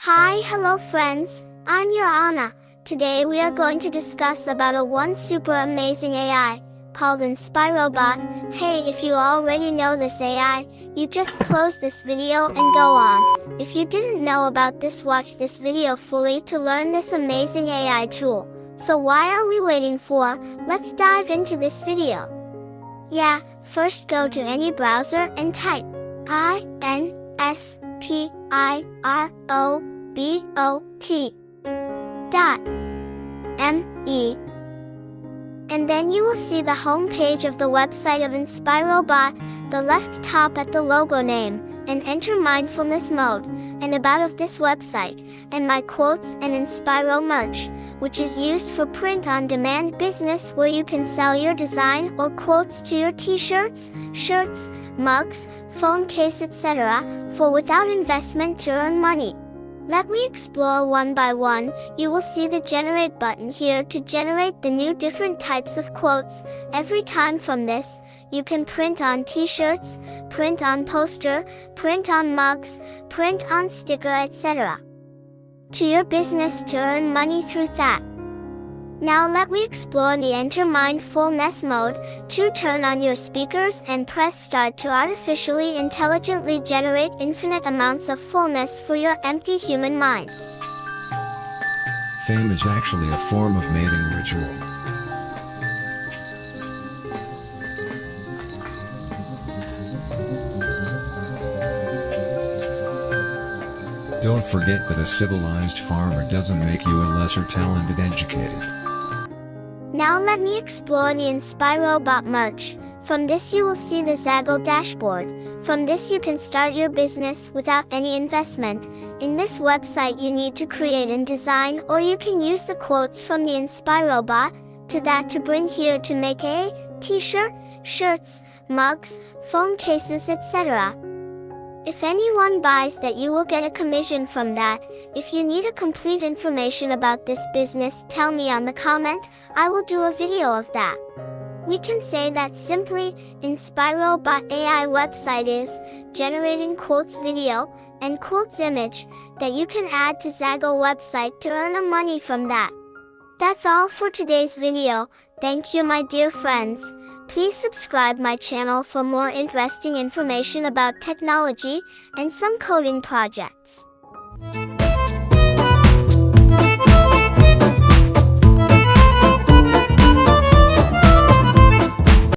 Hello friends, I'm your Anna. Today we are going to discuss about a one super amazing AI, called InspiroBot. Hey, if you already know this AI, you just close this video and go on. If you didn't know about this, watch this video fully to learn this amazing AI tool. So why are we waiting for? Let's dive into this video. First go to any browser and type inspirobot.me. And then you will see the home page of the website of InspiroBot, the left top at the logo name, and enter Mindfulness Mode, and about of this website, and my quotes and Inspiro merch, which is used for print-on-demand business where you can sell your design or quotes to your t-shirts, shirts, mugs, phone case, etc., for without investment to earn money. Let me explore one by one. You will see the generate button here to generate the new different types of quotes. Every time from this, you can print on t-shirts, print on poster, print on mugs, print on sticker, etc. to your business to earn money through that. Now let me explore the enter Mindfulness Mode. To turn on your speakers and press start to artificially intelligently generate infinite amounts of fullness for your empty human mind. Fame is actually a form of mating ritual. Don't forget that a civilized farmer doesn't make you a lesser talented educated. Now let me explore the InspiroBot merch. From this you will see the Zaggle dashboard. From this you can start your business without any investment. In this website you need to create and design, or you can use the quotes from the InspiroBot to bring here to make a t-shirt, shirts, mugs, phone cases, etc. If anyone buys that, you will get a commission from that. If you need a complete information about this business, tell me on the comment, I will do a video of that. We can say that simply, InspiroBot AI website is generating quotes video and quotes image that you can add to Zaggle website to earn a money from that. That's all for today's video. Thank you my dear friends. Please subscribe my channel for more interesting information about technology and some coding projects.